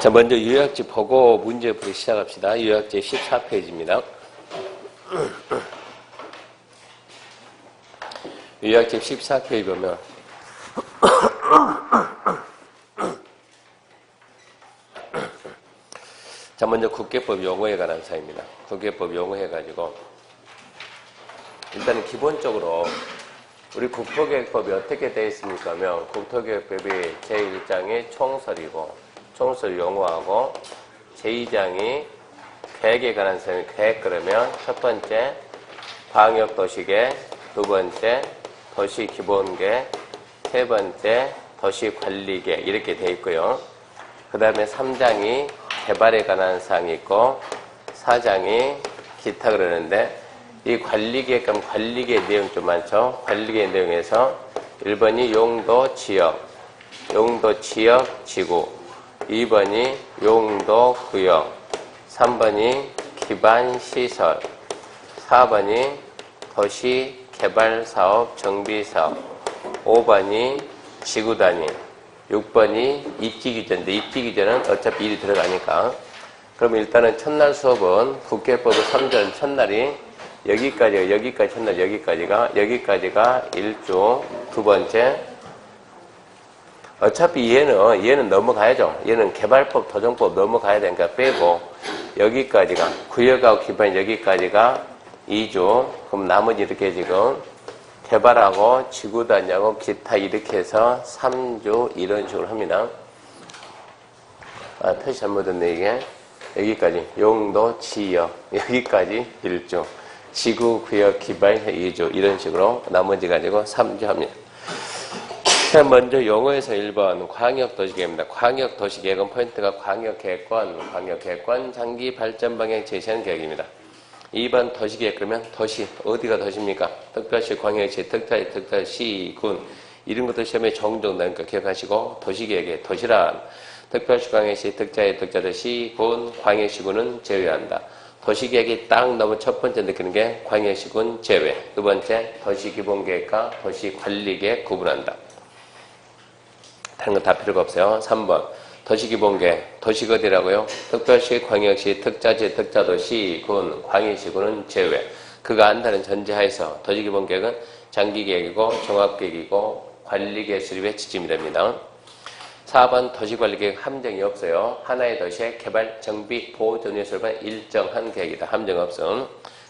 자, 먼저 요약집 보고 문제 풀이 시작합시다. 요약집 14페이지입니다. 요약집 14페이지 보면 자, 먼저 국계법 용어에 관한 사항입니다. 국계법 용어 해가지고 일단은 기본적으로 우리 국토계획법이 어떻게 되어 있습니까 하면 국토계획법이 제1장이 총설이고 총설 용어하고 제2장이 계획에 관한 사항이 계획 그러면 첫 번째 광역도시계획, 두 번째 도시기본계획, 세 번째 도시관리계획 이렇게 되어 있고요. 그 다음에 3장이 개발에 관한 사항이 있고 4장이 기타 그러는데 이 관리계획 하면 관리계획 내용 좀 많죠. 관리계획 내용에서 1번이 용도 지역, 용도 지역 지구, 2번이 용도 구역, 3번이 기반 시설, 4번이 도시 개발 사업 정비 사업, 5번이 지구 단위, 6번이 입지 규제인데 입지 규제는 어차피 일이 들어가니까. 그럼 일단은 첫날 수업은 국계법의 3절 첫날이 여기까지 첫날 여기까지가 1조, 두 번째 어차피 얘는 넘어가야죠. 얘는 개발법, 도정법 넘어가야 되니까 빼고 여기까지가 구역하고 기반 여기까지가 2조. 그럼 나머지 이렇게 지금 개발하고 지구단위하고 기타 이렇게 해서 3조 이런 식으로 합니다. 아, 표시 잘못했네 이게. 여기까지 용도 지역 여기까지 1조. 지구, 구역, 기반 2조 이런 식으로 나머지 가지고 3조 합니다. 자, 먼저 용어에서 1번 광역도시계획입니다. 광역도시계획은 포인트가 광역계획권, 장기 발전 방향 제시하는 계획입니다. 2번 도시계획 그러면 도시, 어디가 도시입니까? 특별시, 광역시, 특별시, 군 이런 것도 시험에 종종 나오니까 기억하시고 도시계획의 도시란 특별시, 광역시, 특자도시, 군, 광역시군은 제외한다. 도시계획이 딱 넘어 첫 번째 느끼는 게 광역시군 제외. 두 번째 도시기본계획과 도시관리계획 구분한다. 다른 건 다 필요가 없어요. 3번 도시기본계획 도시가 어디라고요? 특별시, 광역시, 특자지, 특자도시, 군, 광역시군은 제외. 그가 안다는 전제하에서 도시기본계획은 장기계획이고 종합계획이고 관리계획 수립의 지침이 됩니다. 4번 도시관리계획 함정이 없어요. 하나의 도시의 개발, 정비, 보호, 전유, 설반 일정한 계획이다. 함정 없음.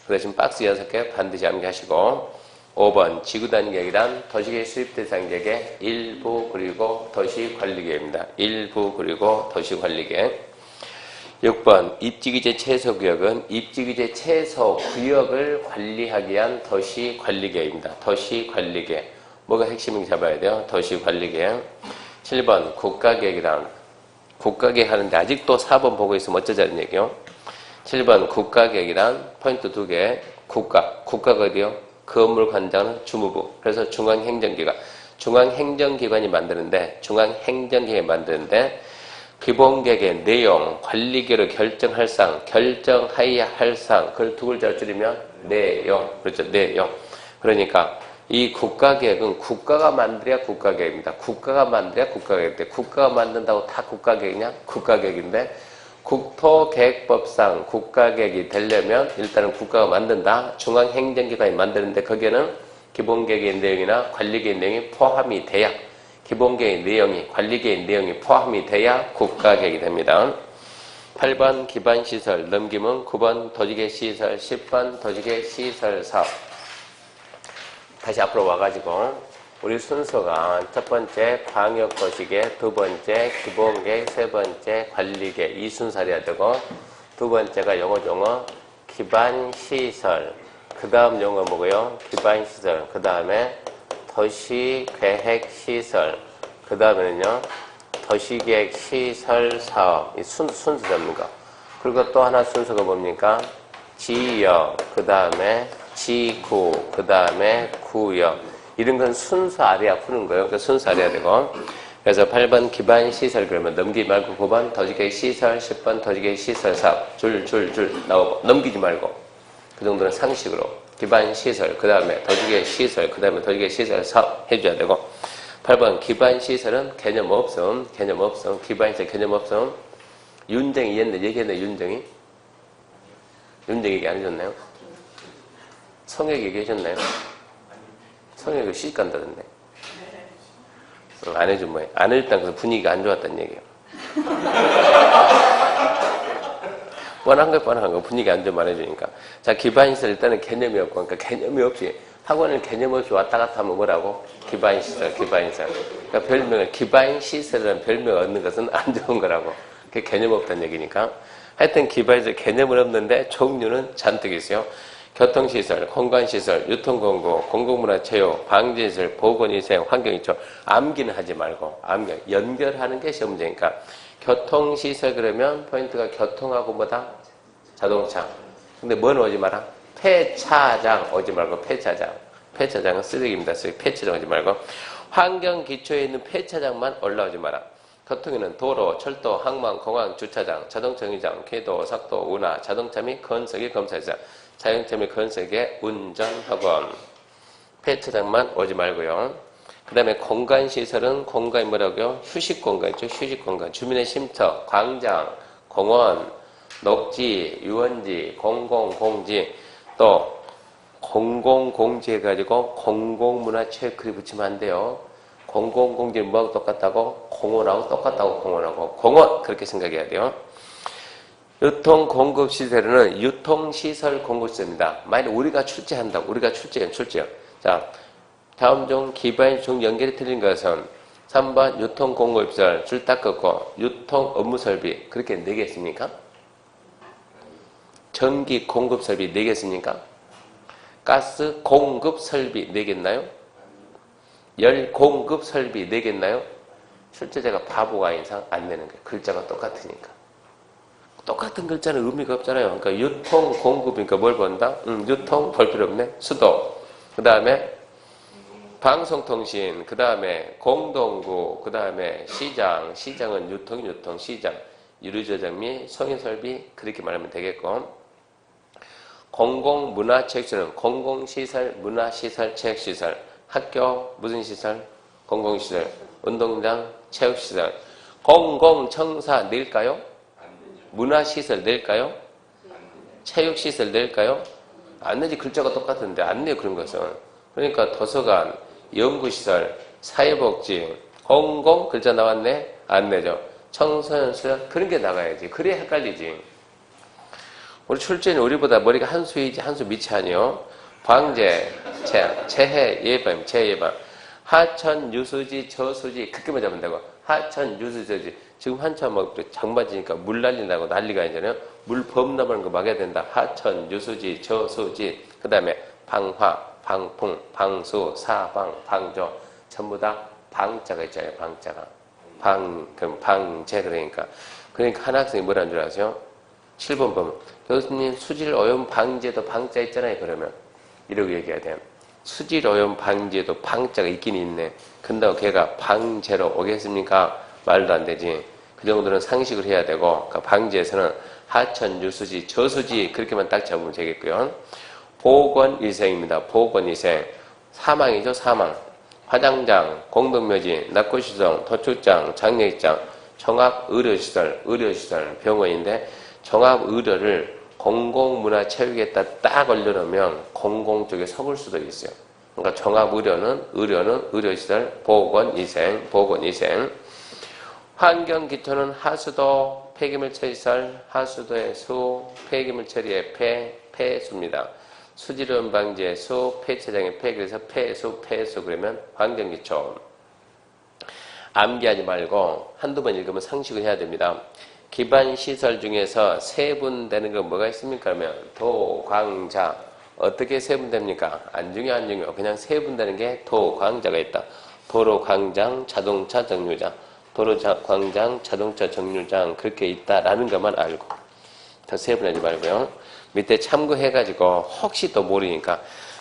그 대신 박스 6개 반드시 암기하시고 5번 지구단위 계획이란 도시계획 수립 대상 계획의 일부 그리고 도시관리계획입니다. 일부 그리고 도시관리계획. 6번 입지규제 최소구역은 입지규제 최소구역을 관리하기 위한 도시관리계획입니다. 도시관리계획. 뭐가 핵심인지 잡아야 돼요. 도시관리계획. 7번 국가계획이란 국가계획 하는데 아직도 4번 보고 있으면 어쩌자는 얘기요. 7번 국가계획이란 포인트 2개. 국가가 어디요? 건물 관장은 주무부. 그래서 중앙행정기관이 만드는데 기본계획의 내용, 관리계획을 결정할 상, 결정하여야 할 상, 그걸 두 글자로 줄이면 내용. 그렇죠. 내용. 그러니까 이 국가계획은 국가가 만들어야 국가계획입니다. 국가가 만들어야 국가계획인데 국가가 만든다고 다 국가계획이냐? 국가계획인데 국토계획법상 국가계획이 되려면 일단은 국가가 만든다. 중앙행정기관이 만드는데 거기에는 기본계획의 내용이나 관리계획의 내용이 포함이 돼야 기본계획의 내용이 관리계획의 내용이 포함이 돼야 국가계획이 됩니다. 8번 기반시설 넘기면 9번 도시계획시설 10번 도시계획시설 사업. 다시 앞으로 와가지고 우리 순서가 첫 번째 광역도시계획, 두 번째 기본계획, 세 번째 관리계획 이 순서로 해야 되고 두 번째가 용어 기반시설, 그 다음 용어 뭐고요? 기반시설, 그 다음에 도시계획시설, 그 다음에는요 도시계획시설사업 이 순서 잡는 거. 그리고 또 하나 순서가 뭡니까? 지역, 그 다음에 지구, 그 다음에 구역 이런 건 순서 아래야 푸는 거예요. 그러니까 순서 아래야 되고. 그래서 8번 기반시설 그러면 넘기지 말고 9번 도시계획시설, 10번 도시계획시설 사업 줄 나오고 넘기지 말고 그 정도는 상식으로 기반시설, 그 다음에 도시계획시설, 그 다음에 도시계획시설 사업 해줘야 되고 8번 기반시설은 개념 없음. 기반시설 개념 없음. 윤정이 옛날 얘기했나 윤정이? 윤정이 얘기 안 해줬나요? 성혁이 얘기하셨나요? 성혁이 시집 간다던데. 안 해준 뭐예요? 안 해줬다는 것은 분위기가 안 좋았다는 얘기예요. 뻔한 거 분위기 안 좋으면 안 해주니까. 자, 기반시설 일단은 개념이 없고, 그러니까 개념이 없이 학원을 개념 없이 왔다 갔다 하면 뭐라고? 기반시설. 그러니까 별명을 기반시설이라는 별명을 얻는 것은 안 좋은 거라고. 그게 개념 없다는 얘기니까. 하여튼 기반시설 개념은 없는데 종류는 잔뜩 있어요. 교통시설, 공간시설, 유통공고, 공공문화체육, 방지시설, 보건위생, 환경이죠. 암기는 하지 말고 연결하는 게 시험 문제니까. 교통시설 그러면 포인트가 교통하고 뭐다? 자동차. 근데 뭐 오지 마라? 폐차장 오지 말고 폐차장. 폐차장은 쓰레기입니다. 폐차장 오지 말고. 환경 기초에 있는 폐차장만 올라오지 마라. 교통에는 도로, 철도, 항만, 공항, 주차장, 자동차 정류장, 궤도, sak도, 운하, 자동차 및 건설의 검사시설, 자동차 및 건설의 운전학원. 폐차장만 오지 말고요. 그 다음에 공간시설은 공간이 뭐라고요? 휴식공간 있죠? 휴식공간. 주민의 쉼터, 광장, 공원, 녹지, 유원지, 공공공지, 또 공공공지 해가지고 공공문화체육 그리 붙이면 안 돼요. 공공공지는 뭐하고 똑같다고? 공원하고 똑같다고 공원하고. 공원! 그렇게 생각해야 돼요. 유통공급시설은 유통시설 공급시설입니다. 만약 우리가 출제한다고. 우리가 출제요. 자, 다음 중 기반 중 연결이 틀린 것은 3번 유통공급시설 줄 딱 긋고 유통업무설비 그렇게 내겠습니까? 전기 공급설비 내겠습니까? 가스 공급설비 내겠나요? 열 공급설비 내겠나요? 출제자가 바보가 아닌 이상 안 내는 거예요. 글자가 똑같으니까. 똑같은 글자는 의미가 없잖아요. 그러니까 유통 공급이니까 뭘 본다? 유통 볼 필요 없네. 수도. 그 다음에 방송통신. 그 다음에 공동구. 그 다음에 시장. 시장은 유통 시장. 유류저장 및 성인설비 그렇게 말하면 되겠고. 공공문화체육시설은 공공시설, 문화시설, 체육시설. 학교 무슨 시설? 공공시설. 운동장, 체육시설. 공공청사 낼까요? 문화시설 낼까요? 체육시설 낼까요? 안 내지. 글자가 똑같은데 안 내요 그런 것은. 그러니까 도서관, 연구시설, 사회복지, 공공 글자 나왔네? 안 내죠. 청소년시설 그런 게 나가야지. 그래야 헷갈리지. 우리 출제는 우리보다 머리가 한 수이지 한 수 밑이 아니요. 방제, 재해 예방, 재예방. 하천, 유수지, 저수지 그렇게만 잡으면 되고. 하천, 유수지, 저수지. 지금 한참 막 장마지니까 물 날린다고 난리가 아니잖아요. 물 범람하는 거 막아야 된다. 하천, 유수지, 저수지. 그 다음에 방화, 방풍, 방수, 사방, 방조. 전부 다 방자가 있잖아요. 방자가. 그럼 방제 그러니까. 그러니까 한 학생이 뭐라는 줄 아세요? 7번 보면 교수님 수질 오염 방제도 방자 있잖아요. 그러면 이러고 얘기해야 돼요. 수질 오염 방제도 방자가 있긴 있네. 근데 걔가 방제로 오겠습니까? 말도 안 되지. 그 정도는 상식을 해야 되고, 그러니까 방제에서는 하천, 유수지, 저수지 그렇게만 딱 잡으면 되겠고요. 보건위생입니다. 보건위생. 사망이죠. 사망. 화장장, 공동묘지, 낙고시설, 도축장, 장례식장, 종합의료시설, 병원인데 종합의료를 공공문화체육에다 딱 올려놓으면 공공 쪽에 섞을 수도 있어요. 그러니까 종합의료는 의료시설, 보건위생. 환경기초는 하수도, 폐기물 처리시설, 하수도의 수, 폐기물 처리의 폐수입니다. 수질오염 방지의 수, 폐체장의 폐, 그래서 폐수 그러면 환경기초. 암기하지 말고 한두 번 읽으면 상식을 해야 됩니다. 기반시설 중에서 세분되는 건 뭐가 있습니까? 그러면 도, 광, 자. 어떻게 세분됩니까? 안 중요. 그냥 세분되는 게 도, 광자가 있다. 도로, 광장, 자동차 정류장. 도로, 광장, 자동차 정류장 그렇게 있다라는 것만 알고 더 세분하지 말고요. 밑에 참고해가지고 혹시 또 모르니까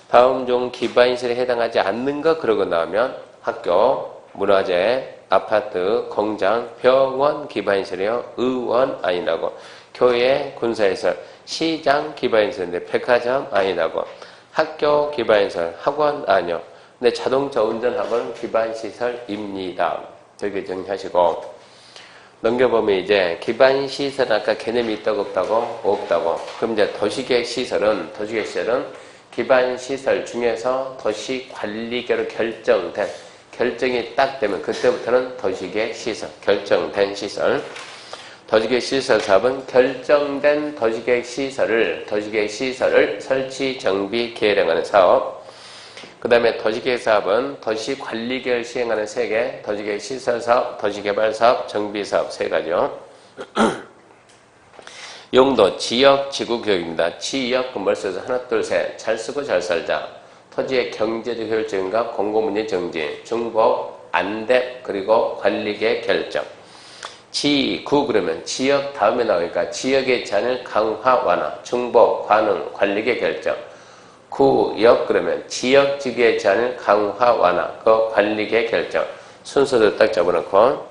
다음 중 기반시설에 해당하지 않는 거 그러고 나오면 학교, 문화재, 아파트, 공장, 병원 기반시설이요. 의원 아니라고. 교회, 군사시설, 시장 기반시설인데 백화점 아니라고. 학교 기반시설, 학원 아니요. 근데 자동차 운전학원 기반시설입니다. 저기 정리하시고 넘겨보면 이제 기반시설은 아까 개념이 있다고 없다고? 없다고. 그럼 이제 도시계획시설은 기반시설 중에서 도시관리계로 결정이 딱 되면 그때부터는 도시계획시설, 결정된 시설. 도시계획시설 사업은 결정된 도시계획시설을 설치, 정비, 계획하는 사업. 그 다음에 도시계획사업은 도시관리계획을 시행하는 3개, 도시계획시설사업, 도시개발사업, 정비사업 3가지요. 용도, 지역, 지구교육입니다. 지역, 뭘 써서 하나, 둘, 셋. 잘 쓰고 잘 살자. 토지의 경제적 효율적인가, 공공문제 정지, 중복, 안대, 그리고 관리계획 결정. 지구 그러면 지역 다음에 나오니까 지역의 제한을 강화, 완화, 중복, 관응, 관리계획 결정. 구역 그러면 지역지구의 제한을 강화, 완화, 그 관리계획 결정. 순서도 딱 잡아놓고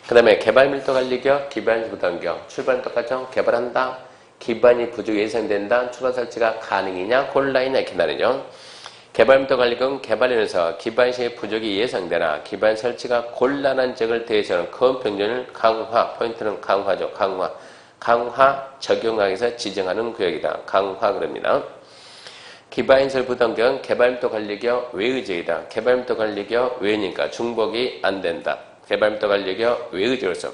그 다음에 개발밀도 관리격, 기반 부담격. 출발은 똑같죠? 개발한다. 기반이 부족이 예상된다. 추가 설치가 가능이냐, 곤란이냐 이렇게 나뉘죠. 개발밀도 관리격은 개발인에서 기반시의 부족이 예상되나 기반 설치가 곤란한 적을 대해서는 큰 평균을 강화, 포인트는 강화죠. 강화 적용하기 위해서 지정하는 구역이다. 강화 그럽니다. 기반시설 부담격은 개발밀도 관리격 외의적이다. 개발밀도 관리격 외니까 중복이 안 된다. 개발밀도 관리격 외의적으로서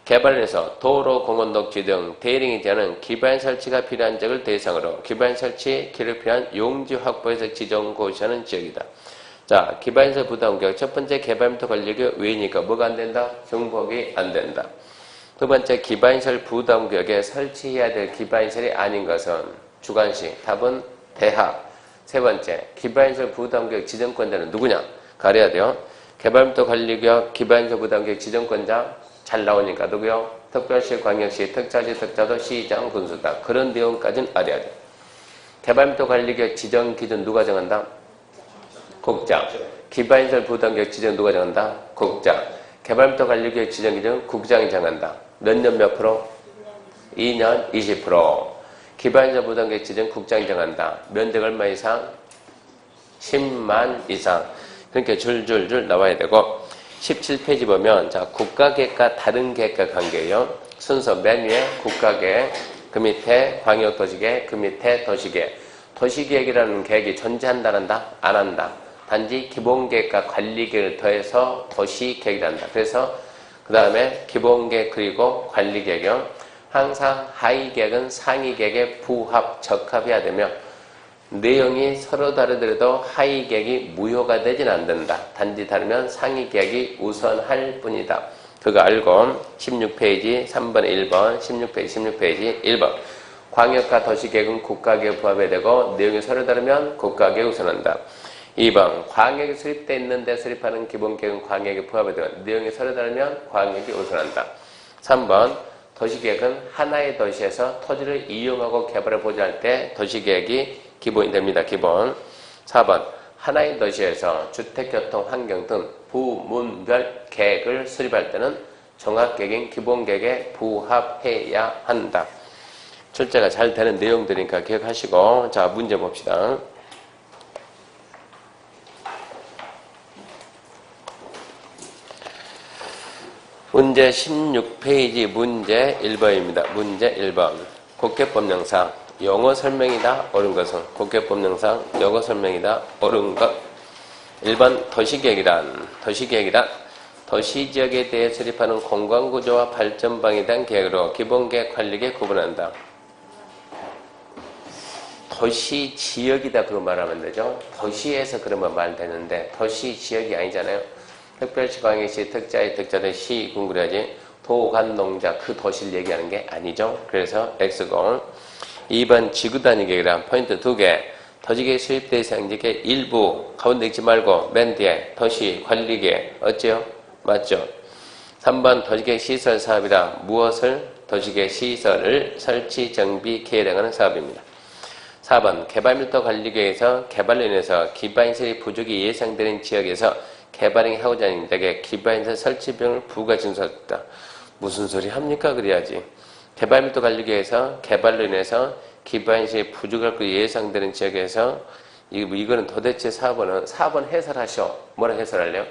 개발에서 도로, 공원, 녹지 등 대행이 되는 기반 설치가 필요한 지역을 대상으로 기반 설치 기를 필요한 용지 확보해서 지정 고시하는 지역이다. 자, 기반시설 부담격 첫 번째 개발밀도 관리격 외니까 뭐가 안 된다? 중복이 안 된다. 두 번째 기반시설 부담격에 설치해야 될 기반시설이 아닌 것은 주관시. 답은 대학. 세 번째, 기반시설 부담구역 지정권자는 누구냐? 가려야 돼요. 개발밀도 관리구역 기반시설 부담구역 지정권자 잘 나오니까 누구요? 특별시, 광역시, 특자시, 특자도, 시장, 군수다. 그런 내용까지는 알아야 돼요. 개발밀도 관리구역 지정 기준 누가 정한다? 국장. 기반시설 부담구역 지정 누가 정한다? 국장. 개발밀도 관리구역 지정 기준 국장이 정한다. 몇 년 몇 프로? 2년 20%. 기반시설 부담구역 지정 국장이 정한다. 면적 얼마 이상? 10만 이상. 그러니까 줄줄줄 나와야 되고 17페이지 보면 자 국가계획과 다른 계획과 관계예요. 순서 맨 위에 국가계획, 그 밑에 광역도시계획, 그 밑에 도시계획. 도시계획이라는 계획이 존재한다, 안 한다. 단지 기본계획과 관리계획을 더해서 도시계획이란다. 그래서 그 다음에 기본계획 그리고 관리계획이요. 항상 하위계획은 상위계획에 부합, 적합해야 되며 내용이 서로 다르더라도 하위계획이 무효가 되진 않는다. 단지 다르면 상위계획이 우선할 뿐이다. 그거 알고 16페이지 3번 1번 16페이지 1번 광역과 도시계획은 국가계획 부합해야 되고 내용이 서로 다르면 국가계획 우선한다. 2번 광역이 수립되어 있는데 수립하는 기본계획은 광역에 부합해야 되고 내용이 서로 다르면 광역이 우선한다. 3번 도시계획은 하나의 도시에서 토지를 이용하고 개발을 보장할 때 도시계획이 기본이 됩니다. 기본. 4번 하나의 도시에서 주택, 교통, 환경 등 부문별 계획을 수립할 때는 종합계획인 기본계획에 부합해야 한다. 출제가 잘 되는 내용들이니까 기억하시고 자 문제 봅시다. 문제 16페이지 문제 1번입니다. 문제 1번 국회법령상 용어 설명이다 옳은 것은 국회법령상 용어 설명이다 옳은 것 1번 도시계획이란 도시지역에 대해 수립하는 공간구조와 발전방에 대한 계획으로 기본계획 관리계획 구분한다. 도시지역이다 그런 말하면 되죠. 도시에서 그러면 말 되는데 도시지역이 아니잖아요. 특별시, 광역시, 특자의 특자도 시, 군 그래야지 도간, 농자 그 도시를 얘기하는 게 아니죠. 그래서 X고 2번 지구단위계획이란 포인트 2개 도시계획 수립 대상지의 일부 가운데 있지 말고 맨 뒤에 도시 관리계획 어째요? 맞죠? 3번 도시계획 시설 사업이다. 무엇을? 도시계획 시설을 설치, 정비, 계획하는 사업입니다. 4번 개발밀도 관리계획에서 개발로 인해서 기반시설이 부족이 예상되는 지역에서 개발행위 하고자 하는 자에게 기반시설 설치 비용을 부과 징수하였다. 무슨 소리 합니까? 그래야지. 개발밀도 관리계획에서 개발로 인해서 기반시설이 부족할 거 예상되는 지역에서 이거는 도대체 4번 해설하셔. 뭐라 해설할래요?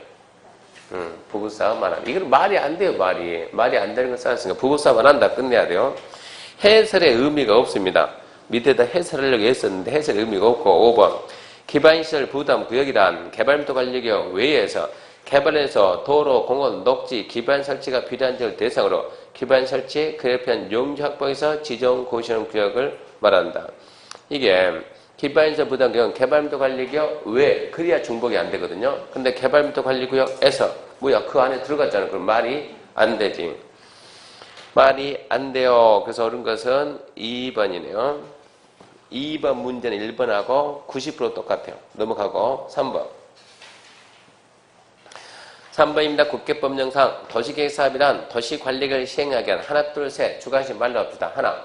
부부싸움 안 한다. 이건 말이 안 돼요, 말이. 말이 안 되는 걸 써놨으니까 부부싸움 안 한다. 끝내야 돼요. 해설의 의미가 없습니다. 밑에다 해설하려고 했었는데 해설 의미가 없고. 5번. 기반시설 부담 구역이란 개발부터 관리구역 외에서 개발에서 도로, 공원, 녹지, 기반 설치가 필요한 지역을 대상으로 기반 설치, 그에 필요한 용지 확보에서 지정 고시하는 구역을 말한다. 이게 기반시설 부담 구역은 개발부터 관리구역 외, 그래야 중복이 안 되거든요. 근데 개발부터 관리구역에서 뭐야 그 안에 들어갔잖아. 그럼 말이 안 되지. 말이 안 돼요. 그래서 옳은 것은 2번이네요. 2번 문제는 1번하고 90% 똑같아요. 넘어가고 3번. 3번입니다. 국계법령상 도시계획사업이란 도시관리를 시행하기 위한 하나, 둘, 셋 주관식 말로 합시다. 하나,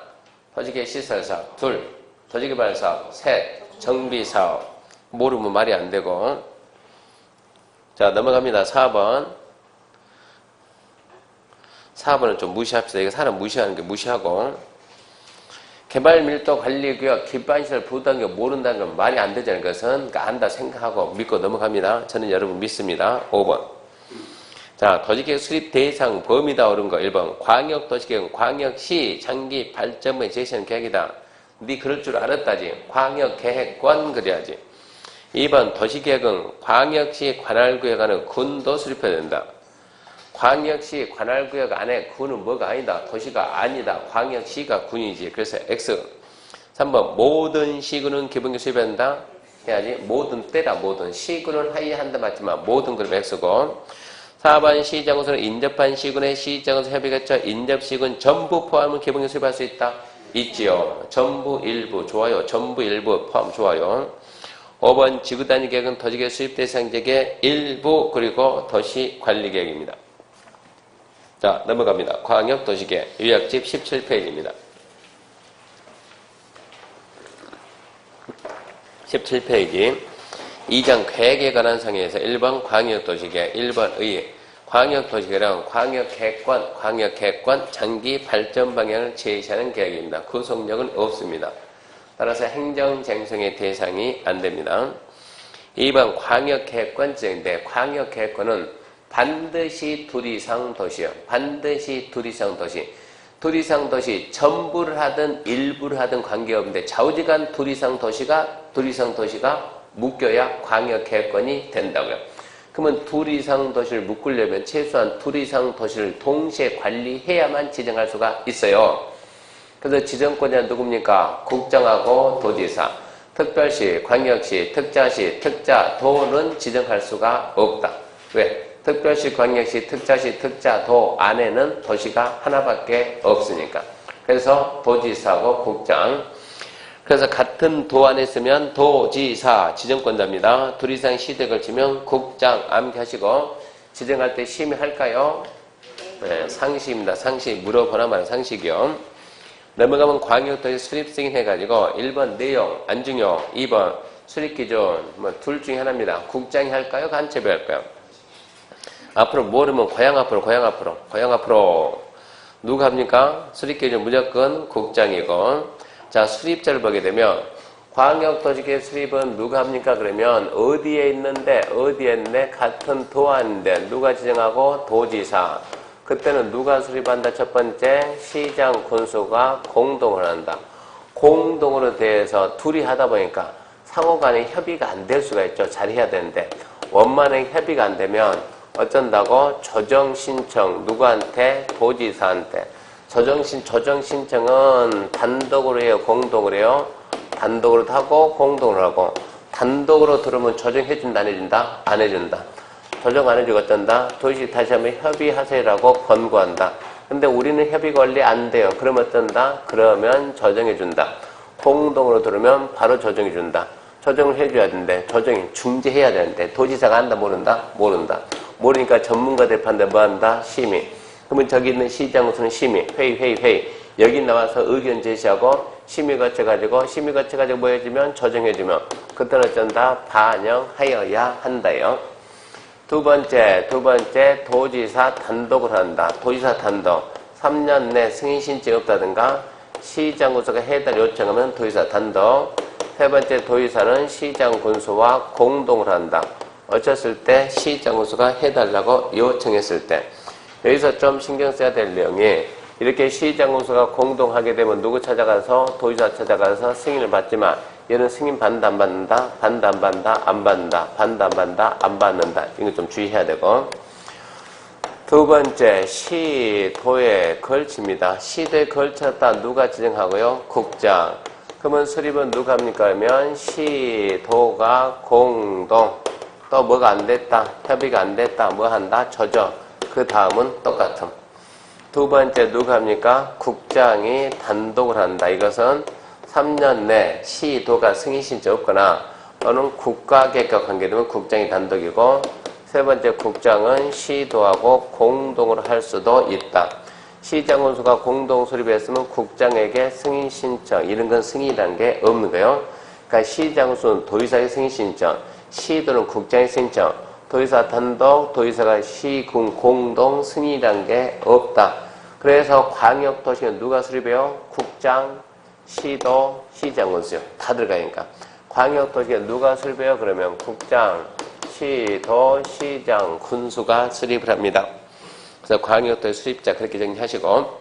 도시계획시설사업. 둘, 도시개발사업. 셋, 정비사업. 모르면 말이 안 되고. 자, 넘어갑니다. 4번. 4번은 좀 무시합시다. 이거 사람 무시하는 게 무시하고. 개발밀도관리구역, 기반시설 부담구역 모른다는 건 말이 안 되자는 것은 그러니까 안다 생각하고 믿고 넘어갑니다. 저는 여러분 믿습니다. 5번. 자, 도시계획 수립 대상 범위다 옳은 거 1번. 광역도시계획은 광역시 장기 발전부에 제시하는 계획이다. 네 그럴 줄 알았다지. 광역계획권 그래야지. 2번 도시계획은 광역시 관할구역 안에 군도 수립해야 된다. 광역시 관할구역 안에 군은 뭐가 아니다. 도시가 아니다. 광역시가 군이지. 그래서 X. 3번 모든 시군은 기본교육 수립해야 된다. 해야지. 모든 때라 모든. 시군은 하이한다 맞지만 모든 그러면 X고. 4번 시장구서는 인접한 시군의 시장구서 협의겠죠. 인접시군 전부 포함은 기본교육 수립할 수 있다. 있지요. 전부 일부 좋아요. 전부 일부 포함 좋아요. 5번 지구단위계획은 도시계획 수립 대상 지역의 일부 그리고 도시관리계획입니다. 자, 넘어갑니다. 광역도시계획 요약집 17페이지입니다. 17페이지 2장 계획에 관한 상에서 1번 광역도시계획 1번 의 광역도시계획은 광역계획권 장기 발전 방향을 제시하는 계획입니다. 구속력은 없습니다. 따라서 행정쟁성의 대상이 안 됩니다. 2번 광역계획권인데 광역계획권은 반드시 둘 이상 도시요. 반드시 둘 이상 도시. 둘 이상 도시 전부를 하든 일부를 하든 관계없는데 좌우지간 둘 이상 도시가 묶여야 광역계획권이 된다고요. 그러면 둘 이상 도시를 묶으려면 최소한 둘 이상 도시를 동시에 관리해야만 지정할 수가 있어요. 그래서 지정권자 누굽니까? 국정하고 도지사. 특별시, 광역시, 특자시, 특자도는 지정할 수가 없다. 왜? 특별시, 광역시, 특자시, 특자도 안에는 도시가 하나밖에 없으니까. 그래서 도지사하고 국장. 그래서 같은 도 안에 있으면 도지사 지정권자입니다. 둘 이상 시대에 걸치면 국장 암기하시고 지정할 때 심의할까요? 네, 상시입니다. 상시 물어보나 마나 상식이요. 넘어가면 광역도시 수립 승인해가지고 1번 내용 안 중요. 2번 수립기준 뭐 둘 중에 하나입니다. 국장이 할까요? 간첩이 할까요? 앞으로 모르면 고향 앞으로 누가 합니까? 수립기준 무조건 국장이고. 자, 수립자를 보게 되면 광역도시계획 수립은 누가 합니까? 그러면 어디에 있는데 같은 도안인데 누가 지정하고? 도지사. 그때는 누가 수립한다? 첫 번째 시장 군수가 공동을 한다. 공동으로 대해서 둘이 하다 보니까 상호간에 협의가 안 될 수가 있죠. 잘 해야 되는데 원만하게 협의가 안 되면 어쩐다고? 조정 신청 누구한테? 도지사한테. 조정 신청은 단독으로 해요, 공동으로 해요? 단독으로 하고 공동으로 하고. 단독으로 들으면 조정해준다, 안 해준다? 안 해준다. 조정 안 해주고 어쩐다? 도시 다시 한번 협의하세요라고 권고한다. 근데 우리는 협의가 원래 안 돼요. 그러면 어쩐다? 그러면 조정해준다. 공동으로 들으면 바로 조정해준다. 조정을 해줘야 되는데 조정이 중재해야 되는데 도지사가 한다 모른다? 모른다. 모르니까 전문가들 판데 뭐 한다? 심의. 그러면 저기 있는 시장으로서는 심의, 회의. 여기 나와서 의견 제시하고 심의 거쳐가지고 뭐 해주면 조정해주면 그때는 어쩐다? 반영하여야 한다요. 두 번째 도지사 단독을 한다. 도지사 단독. 3년 내 승인 신청이 없다든가 시장군수가 해달 요청하면 도지사 단독. 세 번째 도지사는 시장 군수와 공동을 한다. 어쩌을 때 시장군수가 해달라고 요청했을 때 여기서 좀 신경 써야 될 내용이 이렇게 시장군수가 공동하게 되면 누구 찾아가서 도의사 찾아가서 승인을 받지만 얘는 승인 받는다 안 받는다 받는다 안 받는다 안 받는다 받는다 안 받는다 안 받는다 이거 좀 주의해야 되고 두 번째 시도에 걸칩니다. 시도에 걸쳤다 누가 지정하고요? 국장. 그러면 수립은 누가 합니까? 그러면 시도가 공동 또 뭐가 안 됐다 협의가 안 됐다 뭐 한다 조정 그 다음은 똑같음. 두 번째 누가 합니까? 국장이 단독을 한다. 이것은 3년 내 시도가 승인 신청 없거나 또는 국가계획과 관계되면 국장이 단독이고 세 번째 국장은 시도하고 공동으로 할 수도 있다. 시장군수가 공동 수립했으면 국장에게 승인 신청 이런 건 승인이라는 게 없는 거예요. 그러니까 시장군수는 도의사의 승인 신청, 시도는 국장의 신청, 도의사 단독, 도의사가 시군 공동 승인이라는 게 없다. 그래서 광역도시는 누가 수립해요? 국장, 시도, 시장군수요. 다 들어가니까. 광역도시가 누가 수립해요? 그러면 국장, 시도, 시장, 군수가 수립을 합니다. 그래서 광역도시 수립자 그렇게 정리하시고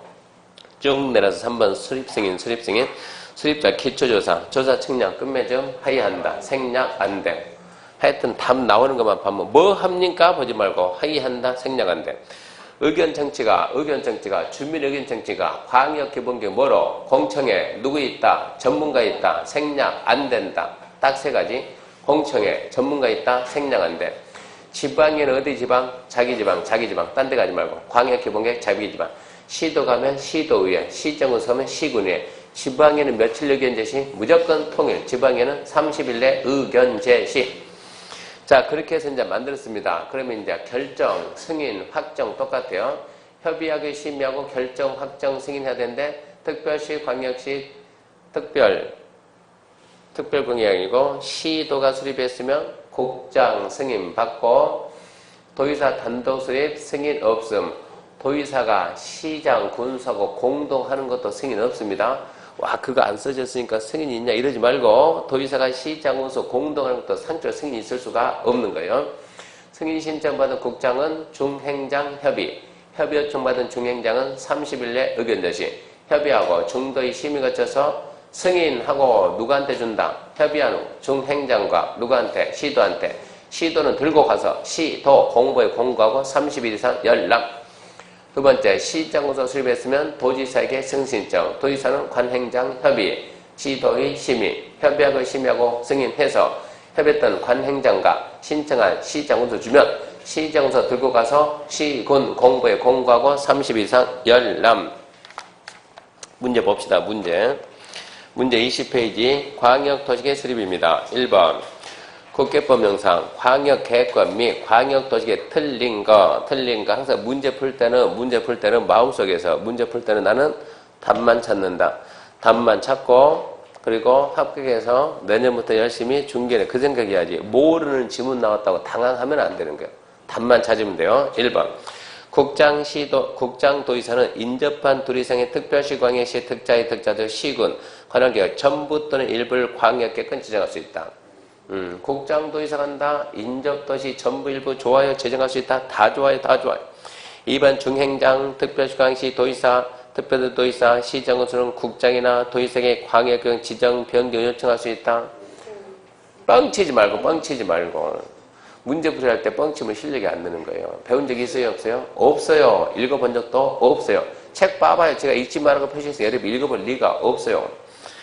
쭉 내려서 3번 수립승인, 수립자 기초조사, 조사 측량 끝맺음 하의한다, 생략 안 돼. 하여튼 답 나오는 것만 보면 뭐 합니까? 보지 말고 하의한다, 생략 안 돼. 의견 정치가 주민 의견 정치가 광역기본계획 뭐로 공청회 누구 있다, 전문가 있다, 생략 안 된다. 딱 세 가지. 공청회 전문가 있다, 생략 안 돼. 지방에는 어디 지방? 자기 지방, 딴 데 가지 말고. 광역기본계획 자기 지방. 시도 가면 시도의회, 시정군수 가면 시군의회. 지방에는 며칠 의견 제시? 무조건 통일. 지방에는 30일 내 의견 제시. 자, 그렇게 해서 이제 만들었습니다. 그러면 이제 결정, 승인, 확정 똑같아요. 협의하고 심의하고 결정, 확정, 승인해야 되는데 특별시, 광역시, 특별공약이고 시도가 수립했으면 국장 승인 받고 도의사 단독 수립 승인 없음. 도의사가 시장, 군수하고 공동하는 것도 승인 없습니다. 와 그거 안 써졌으니까 승인이 있냐 이러지 말고 도의사가 시장, 군수 공동하는 것도 상표 승인이 있을 수가 없는 거예요. 승인 신청받은 국장은 중행장 협의, 협의 요청받은 중행장은 30일 내 의견 제시, 협의하고 중도의 심의 거쳐서 승인하고 누구한테 준다? 협의하는 중행장과 누구한테? 시도한테. 시도는 들고 가서 시도 공보에 공고하고 30일 이상 연락. 두 번째, 시장군수 수립했으면 도지사에게 승신청, 도지사는 관행장 협의, 시도의 심의, 협의하고 심의하고 승인해서 협의했던 관행장과 신청한 시장군수 주면 시장군수 들고 가서 시군 공보에 공고하고 30일 이상 열람. 문제 봅시다. 문제 20페이지 광역도시계획 수립입니다. 1번 국계법령상 광역계획권 및 광역도시계획 틀린 거 항상 문제 풀 때는 마음속에서 문제 풀 때는 나는 답만 찾는다. 답만 찾고 그리고 합격해서 내년부터 열심히 중견에 그 생각해야지. 모르는 지문 나왔다고 당황하면 안 되는 거예요. 답만 찾으면 돼요. 1번 국장 도의사는 인접한 둘 이상의 특별시 광역시 특자의 특자들 시군 관할계획 전부 또는 일부를 광역계획권 지정할 수 있다. 국장 도의사 간다. 인접도시 전부 일부 좋아요 제정할 수 있다. 다 좋아요. 2번 중행장 특별시 광역시 도의사 특별도의사 시정군수는 국장이나 도의사에게 광역계획 지정 변경 요청할 수 있다. 뻥치지 말고 문제 풀이할 때 뻥치면 실력이 안 느는 거예요. 배운 적 있어요? 없어요? 없어요. 읽어본 적도 없어요. 책 봐봐요. 제가 읽지 말라고 표시해서 여러분 읽어볼 리가 없어요.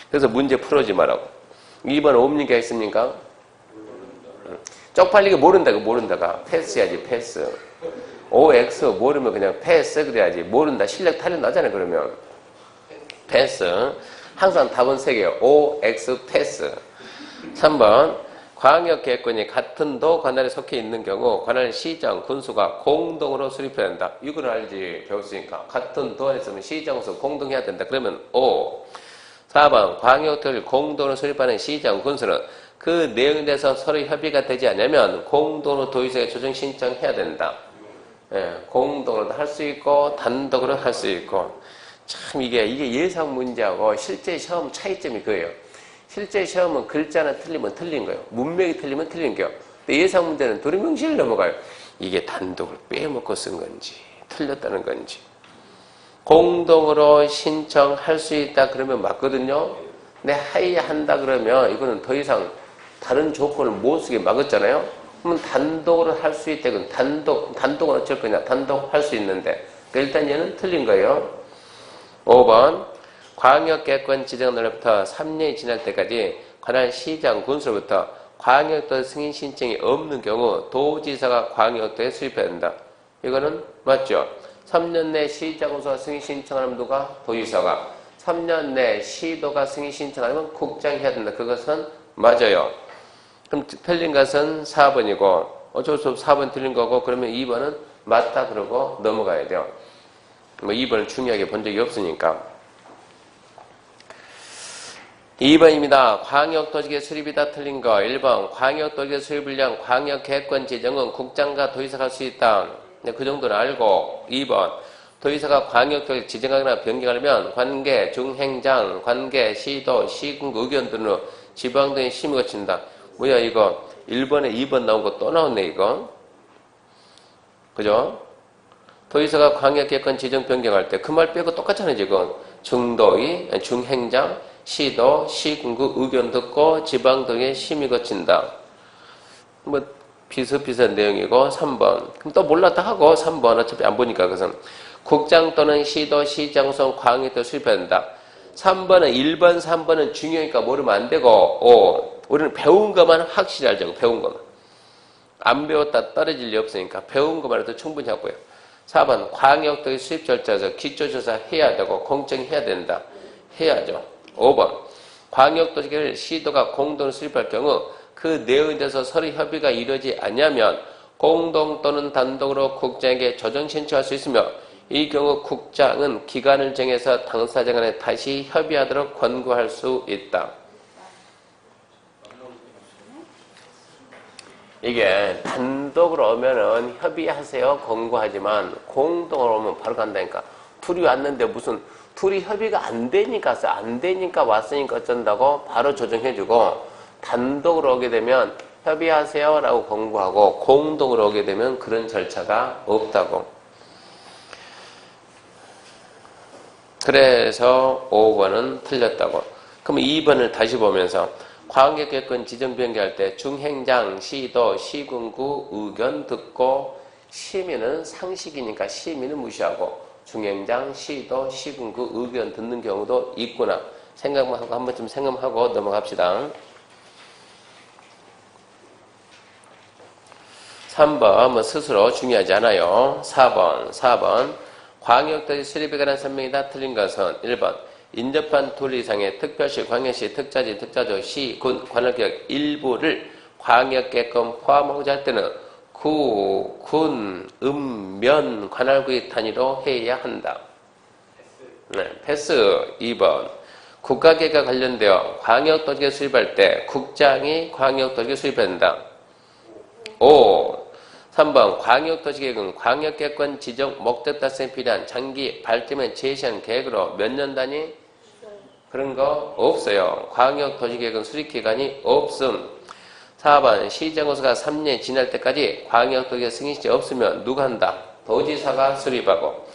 그래서 문제 풀어지 말라고. 2번 옵니까 있습니까? 쪽팔리게 모른다가 패스해야지 패스. OX 모르면 그냥 패스 그래야지. 모른다 실력 탄력 나잖아요. 그러면 패스. 항상 답은 3개예요. OX 패스. 3번 광역계획권이 같은 도 관할에 속해 있는 경우 관할 시장, 군수가 공동으로 수립해야 한다. 이걸 알지 배웠으니까. 같은 도 안에 있으면 시장, 군수 공동해야 된다. 그러면 O. 4번 광역도를 공동으로 수립하는 시장, 군수는 그 내용에 대해서 서로 협의가 되지 않으면 공동으로 도의사에 조정 신청해야 된다. 예, 공동으로도 할 수 있고 단독으로 할 수 있고. 참 이게 예상 문제하고 실제 시험 차이점이 그거예요. 실제 시험은 글자나 틀리면 틀린 거예요. 문맥이 틀리면 틀린 거예요. 근데 예상 문제는 도리명시를 넘어가요. 이게 단독을 빼먹고 쓴 건지 틀렸다는 건지. 공동으로 신청할 수 있다 그러면 맞거든요. 근데 하이한다 그러면 이거는 더 이상 다른 조건을 못 쓰게 막았잖아요. 그러면 단독으로 할 수 있다. 이건 단독은 어쩔 거냐. 단독 할 수 있는데. 그러니까 일단 얘는 틀린 거예요. 5번. 광역개권 지정 날로부터 3년이 지날 때까지 관할 시장 군수로부터 광역도 승인 신청이 없는 경우 도지사가 광역도에 수립해야 된다. 이거는 맞죠? 3년 내 시장군수가 승인 신청하면 누가? 도지사가. 3년 내 시도가 승인 신청하면 국장이 해야 된다. 그것은 맞아요. 그럼 틀린 것은 4번이고 어쩔 수 없이 4번 틀린 거고 그러면 2번은 맞다 그러고 넘어가야 돼요. 뭐 2번은 중요하게 본 적이 없으니까. 2번입니다. 광역도지계 수립이다 틀린 거. 1번 광역도지계 수립을 위한 광역개권 지정은 국장과 도지사가 할 수 있다. 그 정도는 알고. 2번 도지사가 광역도지계 지정하거나 변경하려면 관계, 중행장, 관계, 시도, 시군구 의견 등으로 지방 등의 심의 거친다. 뭐야 이거 1번에 2번 나온 거 또 나왔네 이거. 그죠? 도지사가 광역개권 지정 변경할 때 그 말 빼고 똑같잖아요 지금. 중도의, 중행장, 시도, 시군구 의견 듣고 지방 등의 심의 거친다. 뭐 비슷비슷한 내용이고 3번. 그럼 또 몰랐다 하고 3번 어차피 안 보니까 그것은 국장 또는 시도, 시장성 광역도 수립해야 한다. 3번은 1번, 3번은 중요하니까 모르면 안 되고 우리는 배운 것만 확실히 알자고. 배운 것만. 안 배웠다 떨어질 리 없으니까 배운 것만 해도 충분히 하고요. 4번 광역도의 수립 절차에서 기초조사 해야 되고 공정해야 된다. 해야죠. 5번 광역도지계를 시도가 공동으로 수립할 경우 그 내용에 대해서 서로 협의가 이루어지지 않으면 공동 또는 단독으로 국장에게 조정 신청할 수 있으며 이 경우 국장은 기간을 정해서 당사자 간에 다시 협의하도록 권고할 수 있다. 이게 단독으로 오면은 협의하세요 권고하지만 공동으로 오면 바로 간다니까. 둘이 왔는데 무슨 둘이 협의가 안 되니까 왔으니까 어쩐다고 바로 조정해주고, 단독으로 오게 되면 협의하세요 라고 권고하고 공동으로 오게 되면 그런 절차가 없다고. 그래서 5번은 틀렸다고. 그럼 2번을 다시 보면서 광역개권 지정 변경할 때 중행장, 시도, 시군구 의견 듣고, 심의는 상식이니까 심의는 무시하고 중행장, 시도, 시군구 의견 듣는 경우도 있구나 생각만 하고 한 번쯤 생각하고 넘어갑시다. 3번 뭐 스스로 중요하지 않아요. 4번 광역도시 수립에 관한 설명이 다 틀린 것은 1번 인접한 둘 이상의 특별시, 광역시, 특자지, 특자조, 시, 군, 관할구역 일부를 광역개권 포함하고자 할 때는 구, 군, 면, 관할구역 단위로 해야 한다. 네, 패스. 2번 국가계획과 관련되어 광역도시계 수립할 때 국장이 광역도시계 수립해야 한다. 5. 3번 광역도시계획은 광역개권 지정 목적 달성에 필요한 장기 발전을 제시한 계획으로 몇 년 단위? 그런 거 없어요. 광역도시계획은 수립기간이 없음. 4번 시정호수가 3년 지날 때까지 광역도시계획 승인시 없으면 누가 한다? 도지사가 수립하고.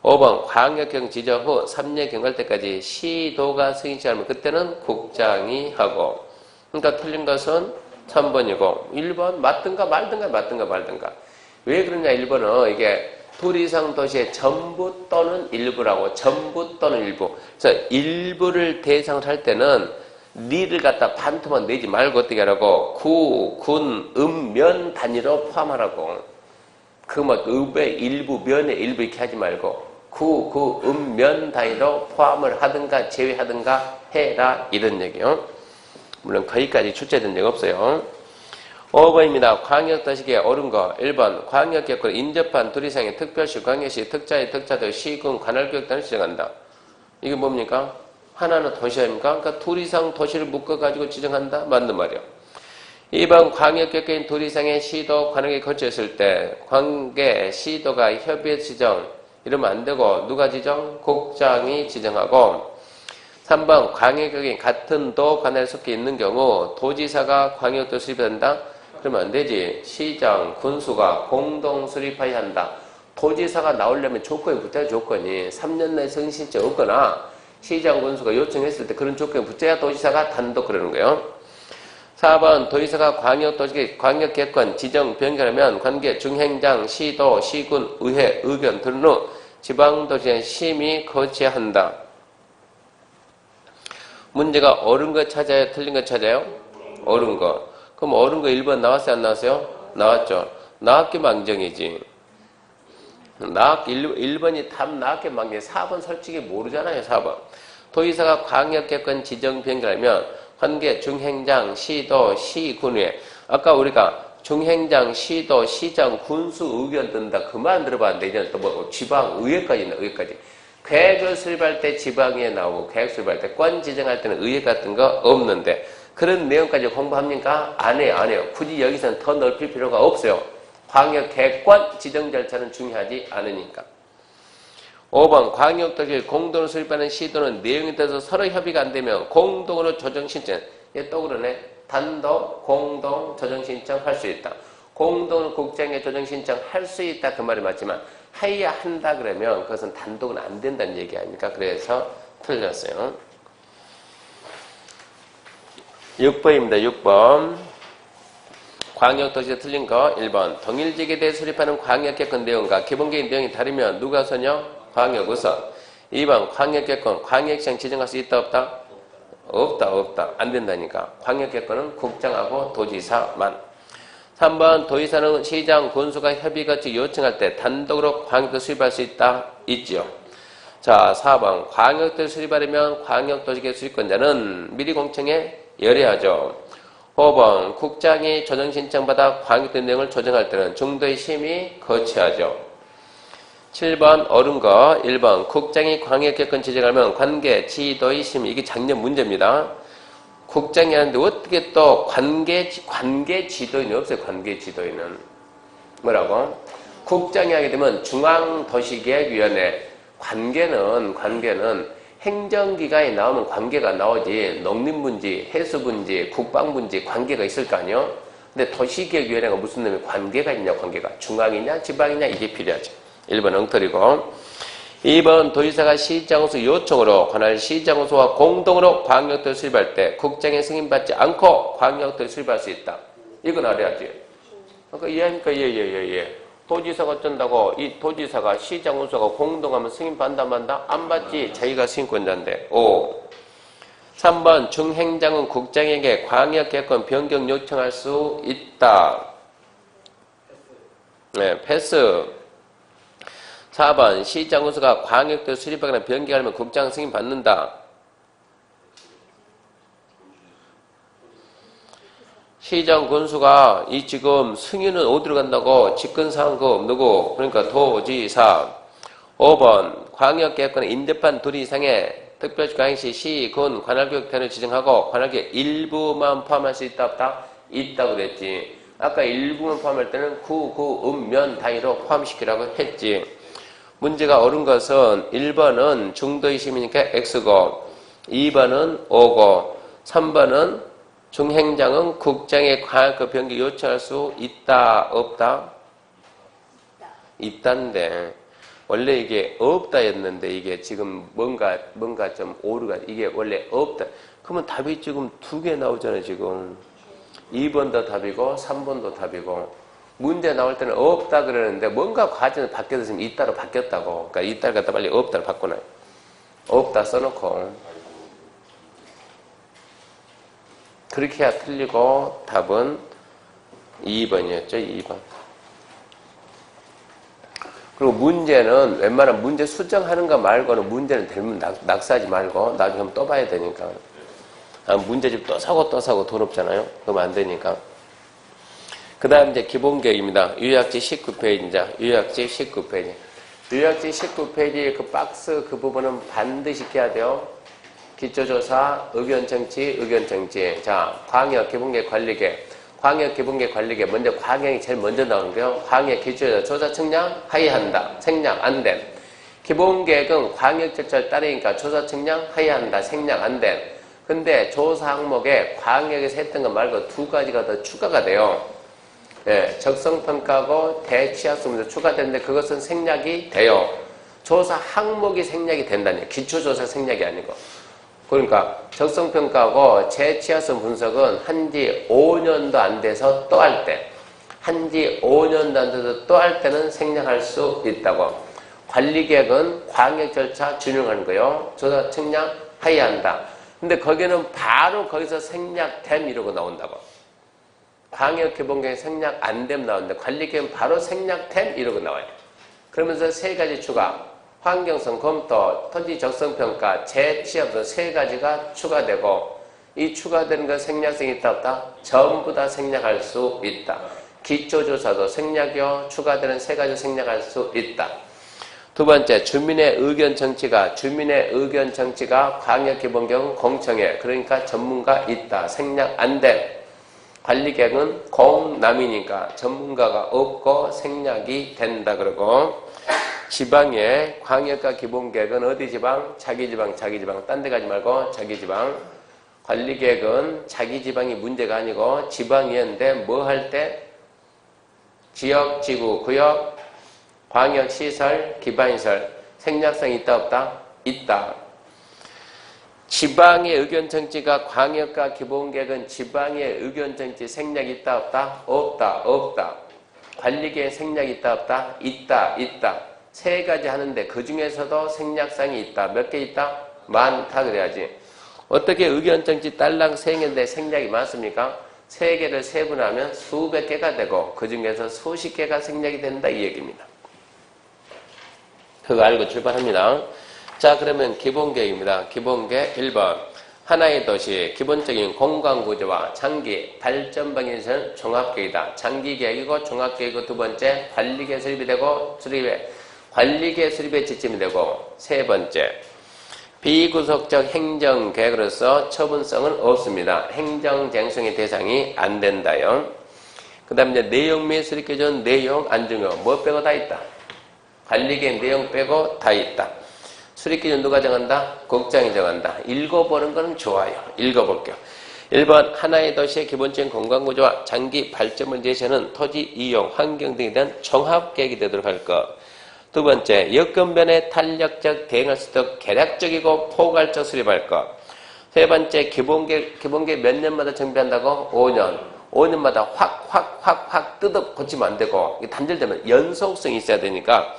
5번 광역개획 지정 후 3년 경과할 때까지 시도가 승인시하면 그때는 국장이 하고. 그러니까 틀린 것은 3번이고 1번 맞든가 말든가. 왜 그러냐 1번은 이게 둘 이상 도시의 전부 또는 일부라고. 전부 또는 일부. 그래서 일부를 대상으로 할 때는 니를 갖다 반토막 내지 말고 어떻게 하라고? 구, 군, 면 단위로 포함하라고. 그 뭐 읍의 일부, 면의 일부 이렇게 하지 말고 구, 면 단위로 포함을 하든가 제외하든가 해라 이런 얘기요. 물론 거기까지 출제된 적 없어요. 5번입니다. 광역도시계에 옳은 거 1번 광역개권 인접한 둘 이상의 특별시, 광역시, 특자의 특자도 시군, 관할구역 단위를 지정한다. 이게 뭡니까? 하나는 도시 아닙니까? 그러니까 둘 이상 도시를 묶어가지고 지정한다? 맞는 말이요. 2번 광역개권인 둘 이상의 시도, 관할구역에 거쳐있을 때 관계, 시도가 협의해 지정 이러면 안 되고 누가 지정? 국장이 지정하고. 3번 광역구역인 같은 도 관할에 속해 있는 경우 도지사가 광역도 수립한다? 그러면 안 되지. 시장, 군수가 공동 수립하여야 한다. 도지사가 나오려면 조건이 붙어야 조건이 3년 내에 승인신청 없거나 시장, 군수가 요청했을 때 그런 조건이 붙어야 도지사가 단독 그러는 거예요. 4번 도지사가 광역개권 지정 변경하면 관계 중행장, 시도, 시군, 의회, 의견 들은 후 지방도시의 심의 거쳐야 한다. 문제가 옳은 거 찾아요? 틀린 거 찾아요? 옳은 거. 그럼 옳은 거 1번 나왔어요? 안 나왔어요? 나왔죠. 나왔기 망정이지. 1번이 답 나왔기 망정. 4번 솔직히 모르잖아요. 4번. 도지사가 광역개권 지정 변경하면 관계 중행장, 시도, 시군회. 아까 우리가 중행장, 시도, 시장, 군수 의견 든다. 그만 들어봤는데 이제는 또 뭐 지방의회까지 있나? 의회까지. 계획을 수립할 때 지방에 나오고 계획 수립할 때 권 지정할 때는 의회 같은 거 없는데 그런 내용까지 공부합니까? 안 해요. 안 해요. 굳이 여기서는 더 넓힐 필요가 없어요. 광역개권 지정 절차는 중요하지 않으니까. 5번 광역도시 공동으로 수립하는 시도는 내용에 따라서 서로 협의가 안 되면 공동으로 조정신청. 얘 또 그러네. 단독 공동 조정신청 할 수 있다. 공동으로 국장에 조정신청 할 수 있다. 그 말이 맞지만 해야 한다 그러면 그것은 단독은 안 된다는 얘기 아닙니까? 그래서 틀렸어요. 6번입니다. 6번. 광역도시에 틀린 거 1번. 동일지역에 대해 수립하는 광역개권 내용과 기본계획 내용이 다르면 누가 선요? 광역우선. 2번. 광역개권 광역시장 지정할 수 있다 없다? 없다. 안 된다니까. 광역개권은 국장하고 도지사만. 3번. 도지사는 시장, 군수가 협의 거치 요청할 때 단독으로 광역도 수립할 수 있다? 있지요. 자, 4번. 광역도를 수립하려면 광역도시계획 수립권자는 미리 공청에 열의하죠. 5번. 국장이 조정신청받아 광역도 내용을 조정할 때는 중도의 심의 거쳐야죠. 7번. 옳은 거. 1번. 국장이 광역개권 지정하면 관계, 지도의 심의. 이게 작년 문제입니다. 국장이 하는데 어떻게 또 관계 지도인이 없어요. 관계 지도인은. 뭐라고? 국장이 하게 되면 중앙도시계획위원회. 관계는 행정기관이 나오면 관계가 나오지. 농림분지, 해수분지, 국방분지 관계가 있을 거 아니에요? 근데 도시계획위원회가 무슨 놈이 관계가 있냐, 관계가. 중앙이냐, 지방이냐, 이게 필요하죠. 1번 엉터리고. 2번 도지사가 시장호수 요청으로 관할 시장호수와 공동으로 광역도를 수립할 때 국장의 승인받지 않고 광역도를 수립할 수 있다. 이건 알아야지. 그러니까 이해합니까? 예. 도지사가 어쩐다고 이 도지사가 시장호수가 공동하면 승인받는다 만다? 안 받지. 자기가 승인권자인데. 5. 3번 중행장은 국장에게 광역개권 변경 요청할 수 있다. 네, 패스. 4번 시장호수가 광역도 수립하거나 변경하면 국장 승인 받는다. 시장 군수가 이 지금 승인은 어디로 간다고? 직권상급 누구? 그러니까 도지사. 5번 광역개권의 인접한 둘 이상의 특별시 광역시 시군 관할교육단을 지정하고 관할교육 일부만 포함할 수 있다 없다? 있다고 그랬지. 아까 일부만 포함할 때는 면 단위로 포함시키라고 했지. 문제가 옳은 것은 1번은 중도의 심이니까 X고 2번은 O고 3번은 중행장은 국장의 광역도 변경 요청할 수 있다 없다? 있다인데 원래 이게 없다였는데 이게 지금 뭔가 좀 오류가 이게 원래 없다. 그러면 답이 지금 2개 나오잖아요. 지금 2번도 답이고 3번도 답이고 문제 나올 때는 없다 그러는데 뭔가 과정이 바뀌어서 지금 있다로 바뀌었다고. 그러니까 있다를 갖다 빨리 없다로 바꾸나요. 없다 써놓고 그렇게 해야 틀리고 답은 2번이었죠. 2번. 그리고 문제는 웬만하면 문제 수정하는 거 말고는 문제는 대부분 낙사하지 말고 나중에 한번 또 봐야 되니까. 문제집 또 사고 돈 없잖아요. 그러면 안 되니까. 그 다음 이제 기본계획입니다. 요약지 19페이지입니다. 요약지 19페이지. 요약지 19페이지 그 박스 그 부분은 반드시 해야 돼요. 기초조사, 의견정치. 자, 광역 기본계획 관리계. 광역 기본계획 관리계. 먼저 광역이 제일 먼저 나오는 거예요. 광역 기초조사, 조사 측량 하회한다. 생략 안 됨. 기본계획은 광역 절차를 따르니까 조사 측량 하회한다. 생략 안 됨. 근데 조사 항목에 광역에서 했던 것 말고 2가지가 더 추가가 돼요. 예, 적성평가하고 대취약수문서 추가되는데 그것은 생략이 돼요. 조사 항목이 생략이 된다니 기초조사 생략이 아니고. 그러니까 적성평가하고 재취약수 분석은 한지 5년도 안 돼서 또 할 때, 한지 5년도 안 돼서 또 할 때는 생략할 수 있다고. 관리계획은 광역 절차 준용하는 거요. 조사 측량 하야한다. 근데 거기는 바로 거기서 생략됨 이러고 나온다고. 광역 기본계획 생략 안 됨 나오는데 관리계획은 바로 생략됨 이러고 나와요. 그러면서 세 가지 추가. 환경성 검토, 토지 적성평가, 재취업도 세 가지가 추가되고 이 추가되는 거 생략성이 있다 없다? 전부 다 생략할 수 있다. 기초조사도 생략이요. 추가되는 세 가지 생략할 수 있다. 두 번째, 주민의 의견 정치가 광역기본계획은 공청회, 그러니까 전문가 있다. 생략 안 돼. 관리계획은 공남이니까 전문가가 없고 생략이 된다. 그러고 지방의 광역과 기본계획은 어디 지방? 자기 지방. 딴 데 가지 말고 자기 지방. 관리계획은 자기 지방이 문제가 아니고 지방이었는데 뭐 할 때? 지역, 지구, 구역, 광역시설, 기반시설 생략성이 있다 없다? 있다. 지방의 의견 정치가 광역과 기본계획은 지방의 의견 정치 생략이 있다 없다? 없다. 관리계획 생략이 있다 없다? 있다. 세 가지 하는데 그 중에서도 생략성이 있다. 몇 개 있다? 많다 그래야지. 어떻게 의견 정치 딸랑 세 개인데 생략이 많습니까? 세 개를 세분하면 수백 개가 되고 그 중에서 수십 개가 생략이 된다 이 얘기입니다. 그거 알고 출발합니다. 자, 그러면 기본계획입니다. 기본계획 1번. 하나의 도시, 기본적인 공간구조와 장기, 발전 방향에서는 종합계획이다. 장기계획이고 종합계획이고 두 번째, 관리계획 수립이 되고 관리계획 수립에 지침이 되고 세 번째, 비구속적 행정계획으로서 처분성은 없습니다. 행정쟁송의 대상이 안 된다요. 그 다음에 내용 및 수립기준 내용 안 중요. 뭐 빼고 다 있다. 관리계획 내용 빼고 다 있다. 수립기준 누가 정한다? 국장이 정한다. 읽어보는 거는 좋아요. 읽어볼게요. 1번 하나의 도시의 기본적인 공간구조와 장기 발전을 제시하는 토지 이용, 환경 등에 대한 종합계획이 되도록 할 것. 두 번째, 여건변에 탄력적 대응할 수 있도록 계략적이고 포괄적 수립할 것. 세 번째, 기본계획 몇 년마다 정비한다고? 5년. 5년마다 확 뜯어 고치면 안 되고 단절되면 연속성이 있어야 되니까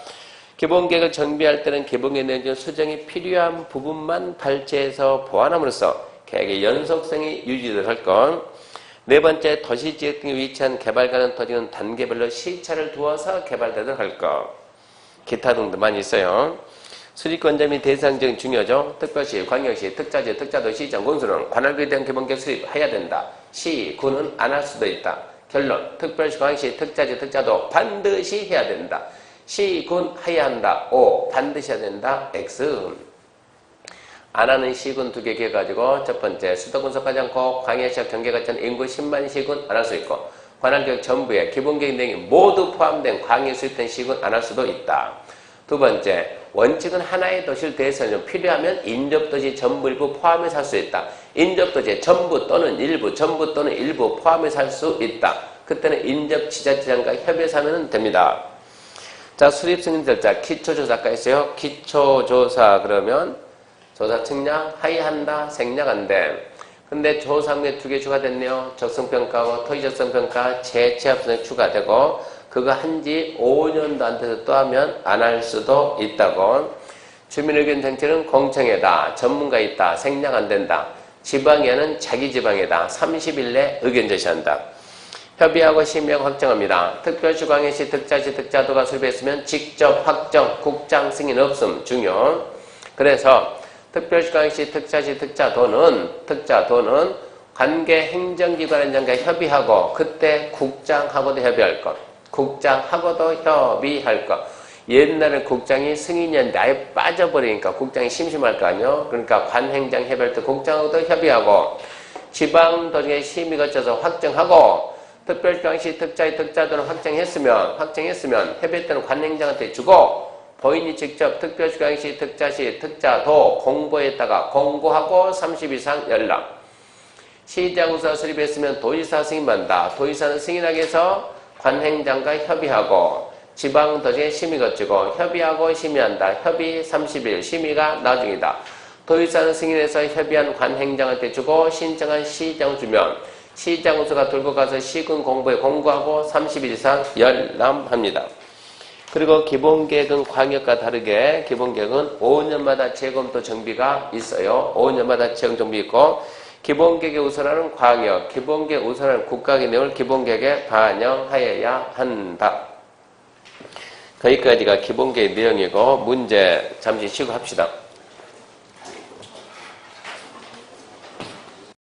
기본계획을 정비할 때는 기본계획 내용 중 수정이 필요한 부분만 발췌해서 보완함으로써 계획의 연속성이 유지되도록 할 것. 네 번째, 도시지역 등에 위치한 개발 가능 토지는 단계별로 시차를 두어서 개발되도록 할 것. 기타 등도 많이 있어요. 수립권자 및 대상적인 중요하죠. 특별시, 광역시, 특자지, 특자도시, 시장, 군수는 관할구에 대한 기본계획 수립해야 된다. 시, 구는 안 할 수도 있다. 결론, 특별시, 광역시, 특자지, 특자도 반드시 해야 된다. 시, 군 해야 한다. O, 반드시 해야 된다. X. 안 하는 시군 두 개 기해가지고 첫 번째, 수도권 속하지 않고 광역시와 경계가 있는 인구 10만 시군 안 할 수 있고 관할교육 전부에 기본계획 내용이 모두 포함된 광역에 수립된 시군 안 할 수도 있다. 두 번째, 원칙은 하나의 도시를 대해서는 필요하면 인접도시 전부 일부 포함해서 할 수 있다. 인접도시 전부 또는 일부 포함해서 할 수 있다. 그때는 인접지자체장과 협의해서 하면 됩니다. 자, 수립 승인 절차, 기초조사가 있어요. 기초조사 그러면 조사 측량 하이한다, 생략한대. 근데 조사항에 두 개 추가됐네요. 적성평가하고 토지적성평가, 재취합성이 추가되고 그거 한지 5년도 안 돼서 또 하면 안 할 수도 있다고. 주민의견 정치는 공청회다. 전문가 있다. 생략 안 된다. 지방에는 자기 지방이다. 30일 내 의견 제시한다. 협의하고 심의하고 확정합니다. 특별시, 광역시, 특자시, 특자도가 수립했으면 직접 확정, 국장 승인 없음 중요. 그래서 특별시, 광역시, 특자시, 특자도는 관계 행정기관장과 협의하고 그때 국장하고도 협의할 것. 국장하고도 협의할 것. 옛날에 국장이 승인이었는데 아예 빠져버리니까 국장이 심심할 거 아니에요. 그러니까 관행장 협의할 때 국장하고도 협의하고 지방도정에 심의 거쳐서 확정하고 특별시, 광역시, 특자시, 특자도는 확정했으면 협의할 때는 관행장한테 주고 본인이 직접 특별시, 광역시, 특자시, 특자도 공보에다가 공고하고 30일 이상 연락. 시장으로서 수립했으면 도지사 승인받는다. 도지사는 승인하기 위해서 관행장과 협의하고 지방도시의 심의 거치고 협의하고 심의한다. 협의 30일, 심의가 나중이다. 도의사는 승인해서 협의한 관행장한테 주고 신청한 시장 주면 시장수가 들고 가서 시군 공부에 공고하고 30일 이상 열람합니다. 그리고 기본계획은 광역과 다르게 기본계획은 5년마다 재검토 정비가 있어요. 5년마다 재검 정비 있고 기본계획에 우선하는 광역, 기본계획에 우선하는 국가의 내용을 기본계획에 반영하여야 한다. 거기까지가 기본계획 내용이고 문제 잠시 쉬고 합시다.